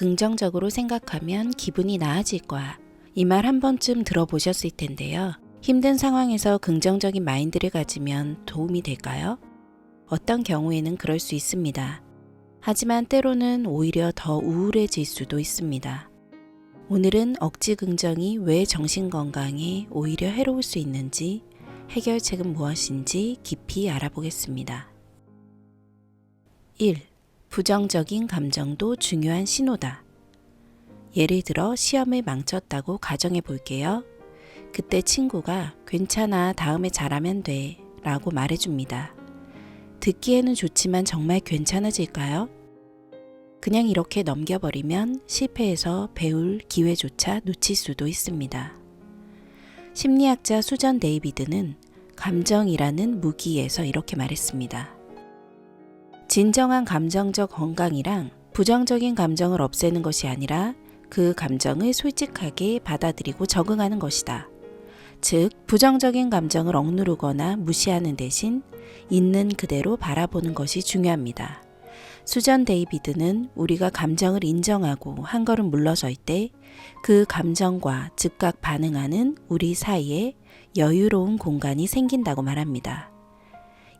긍정적으로 생각하면 기분이 나아질 거야. 이 말 한 번쯤 들어보셨을 텐데요. 힘든 상황에서 긍정적인 마인드를 가지면 도움이 될까요? 어떤 경우에는 그럴 수 있습니다. 하지만 때로는 오히려 더 우울해질 수도 있습니다. 오늘은 억지 긍정이 왜 정신건강에 오히려 해로울 수 있는지, 해결책은 무엇인지 깊이 알아보겠습니다. 1. 부정적인 감정도 중요한 신호다. 예를 들어 시험을 망쳤다고 가정해 볼게요. 그때 친구가 괜찮아, 다음에 잘하면 돼 라고 말해줍니다. 듣기에는 좋지만 정말 괜찮아질까요? 그냥 이렇게 넘겨버리면 실패해서 배울 기회조차 놓칠 수도 있습니다. 심리학자 수전 데이비드는 감정이라는 무기에서 이렇게 말했습니다. 진정한 감정적 건강이랑 부정적인 감정을 없애는 것이 아니라 그 감정을 솔직하게 받아들이고 적응하는 것이다. 즉, 부정적인 감정을 억누르거나 무시하는 대신 있는 그대로 바라보는 것이 중요합니다. 수전 데이비드는 우리가 감정을 인정하고 한 걸음 물러설 때 그 감정과 즉각 반응하는 우리 사이에 여유로운 공간이 생긴다고 말합니다.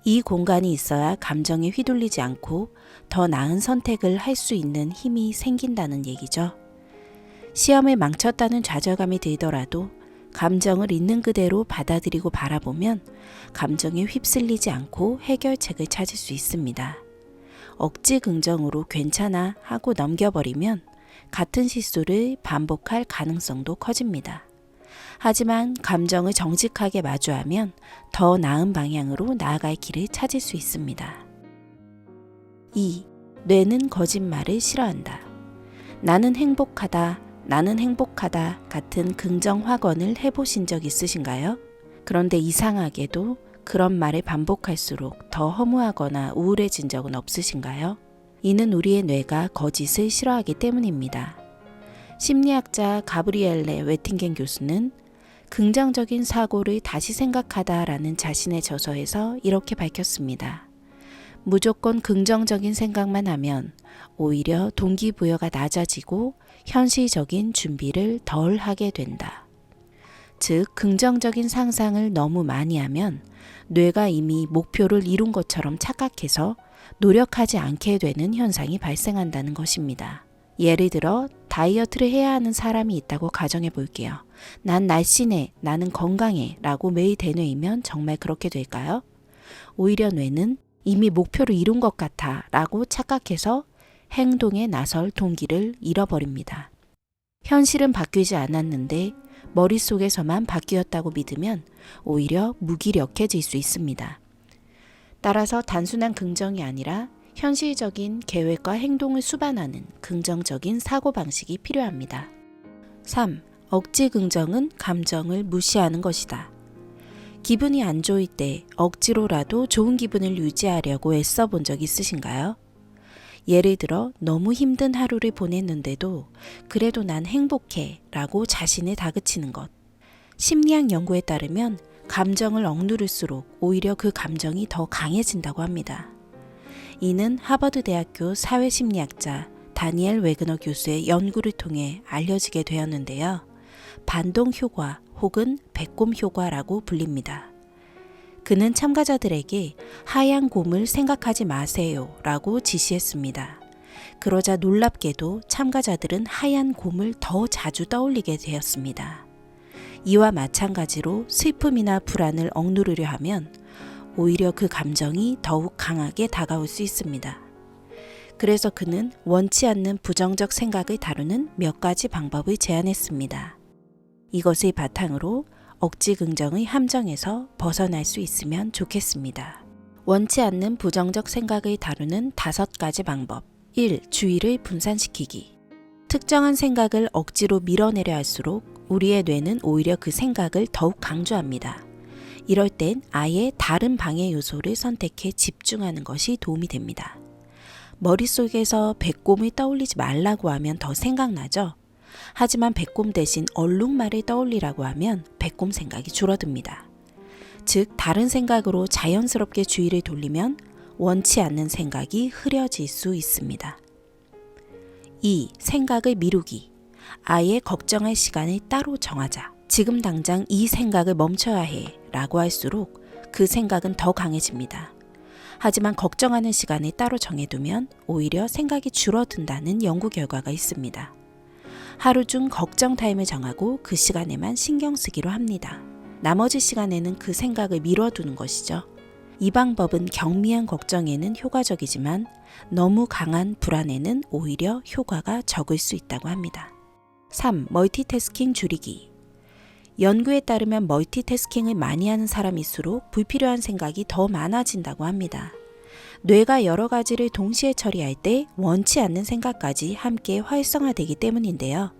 이 공간이 있어야 감정에 휘둘리지 않고 더 나은 선택을 할 수 있는 힘이 생긴다는 얘기죠. 시험을 망쳤다는 좌절감이 들더라도 감정을 있는 그대로 받아들이고 바라보면 감정에 휩쓸리지 않고 해결책을 찾을 수 있습니다. 억지 긍정으로 괜찮아 하고 넘겨버리면 같은 실수를 반복할 가능성도 커집니다. 하지만 감정을 정직하게 마주하면 더 나은 방향으로 나아갈 길을 찾을 수 있습니다. 2. 뇌는 거짓말을 싫어한다. 나는 행복하다 같은 긍정 확언을 해보신 적 있으신가요? 그런데 이상하게도 그런 말을 반복할수록 더 허무하거나 우울해진 적은 없으신가요? 이는 우리의 뇌가 거짓을 싫어하기 때문입니다. 심리학자 가브리엘레 웨팅겐 교수는 긍정적인 사고를 다시 생각하다라는 자신의 저서에서 이렇게 밝혔습니다. 무조건 긍정적인 생각만 하면 오히려 동기부여가 낮아지고 현실적인 준비를 덜 하게 된다. 즉, 긍정적인 상상을 너무 많이 하면 뇌가 이미 목표를 이룬 것처럼 착각해서 노력하지 않게 되는 현상이 발생한다는 것입니다. 예를 들어 다이어트를 해야 하는 사람이 있다고 가정해 볼게요. 난 날씬해, 나는 건강해 라고 매일 되뇌이면 정말 그렇게 될까요? 오히려 뇌는 이미 목표를 이룬 것 같아 라고 착각해서 행동에 나설 동기를 잃어버립니다. 현실은 바뀌지 않았는데 머릿속에서만 바뀌었다고 믿으면 오히려 무기력해질 수 있습니다. 따라서 단순한 긍정이 아니라 현실적인 계획과 행동을 수반하는 긍정적인 사고방식이 필요합니다. 3. 억지 긍정은 감정을 무시하는 것이다. 기분이 안 좋을 때 억지로라도 좋은 기분을 유지하려고 애써 본 적 있으신가요? 예를 들어 너무 힘든 하루를 보냈는데도 그래도 난 행복해 라고 자신을 다그치는 것. 심리학 연구에 따르면 감정을 억누를수록 오히려 그 감정이 더 강해진다고 합니다. 이는 하버드대학교 사회심리학자 다니엘 웨그너 교수의 연구를 통해 알려지게 되었는데요. 반동 효과 혹은 배꼽 효과라고 불립니다. 그는 참가자들에게 하얀 곰을 생각하지 마세요 라고 지시했습니다. 그러자 놀랍게도 참가자들은 하얀 곰을 더 자주 떠올리게 되었습니다. 이와 마찬가지로 슬픔이나 불안을 억누르려 하면 오히려 그 감정이 더욱 강하게 다가올 수 있습니다. 그래서 그는 원치 않는 부정적 생각을 다루는 몇 가지 방법을 제안했습니다. 이것을 바탕으로 억지 긍정의 함정에서 벗어날 수 있으면 좋겠습니다. 원치 않는 부정적 생각을 다루는 5가지 방법. 1. 주의를 분산시키기. 특정한 생각을 억지로 밀어내려 할수록 우리의 뇌는 오히려 그 생각을 더욱 강조합니다. 이럴 땐 아예 다른 방해 요소를 선택해 집중하는 것이 도움이 됩니다. 머릿속에서 배꼽을 떠올리지 말라고 하면 더 생각나죠? 하지만 배꼽 대신 얼룩말을 떠올리라고 하면 배꼽 생각이 줄어듭니다. 즉, 다른 생각으로 자연스럽게 주의를 돌리면 원치 않는 생각이 흐려질 수 있습니다. 2. 생각을 미루기. 아예 걱정할 시간을 따로 정하자. 지금 당장 이 생각을 멈춰야 해 라고 할수록 그 생각은 더 강해집니다. 하지만 걱정하는 시간을 따로 정해두면 오히려 생각이 줄어든다는 연구 결과가 있습니다. 하루 중 걱정 타임을 정하고 그 시간에만 신경 쓰기로 합니다. 나머지 시간에는 그 생각을 미뤄두는 것이죠. 이 방법은 경미한 걱정에는 효과적이지만 너무 강한 불안에는 오히려 효과가 적을 수 있다고 합니다. 3. 멀티태스킹 줄이기. 연구에 따르면 멀티태스킹을 많이 하는 사람일수록 불필요한 생각이 더 많아진다고 합니다. 뇌가 여러 가지를 동시에 처리할 때 원치 않는 생각까지 함께 활성화되기 때문인데요.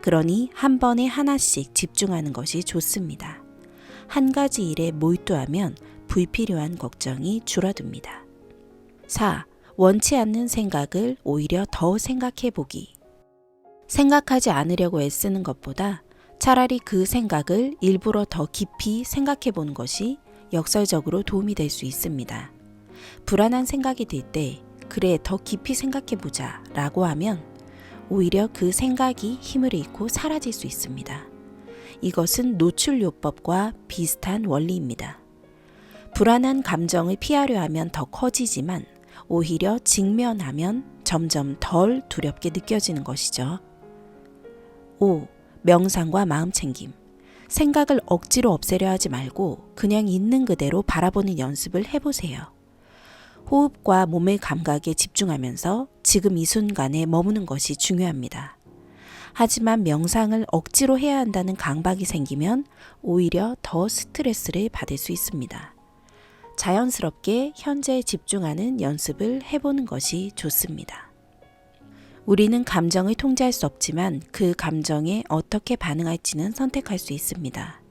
그러니 한 번에 하나씩 집중하는 것이 좋습니다. 한 가지 일에 몰두하면 불필요한 걱정이 줄어듭니다. 4. 원치 않는 생각을 오히려 더 생각해 보기. 생각하지 않으려고 애쓰는 것보다 차라리 그 생각을 일부러 더 깊이 생각해 보는 것이 역설적으로 도움이 될 수 있습니다. 불안한 생각이 들 때 그래 더 깊이 생각해 보자 라고 하면 오히려 그 생각이 힘을 잃고 사라질 수 있습니다. 이것은 노출요법과 비슷한 원리입니다. 불안한 감정을 피하려 하면 더 커지지만 오히려 직면하면 점점 덜 두렵게 느껴지는 것이죠. 5. 명상과 마음챙김. 생각을 억지로 없애려 하지 말고 그냥 있는 그대로 바라보는 연습을 해보세요. 호흡과 몸의 감각에 집중하면서 지금 이 순간에 머무는 것이 중요합니다. 하지만 명상을 억지로 해야 한다는 강박이 생기면 오히려 더 스트레스를 받을 수 있습니다. 자연스럽게 현재에 집중하는 연습을 해보는 것이 좋습니다. 우리는 감정을 통제할 수 없지만 그 감정에 어떻게 반응할지는 선택할 수 있습니다.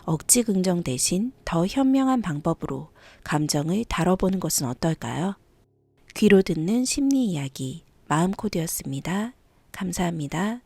억지 긍정 대신 더 현명한 방법으로 감정을 다뤄보는 것은 어떨까요? 귀로 듣는 심리 이야기 마음코드였습니다. 감사합니다.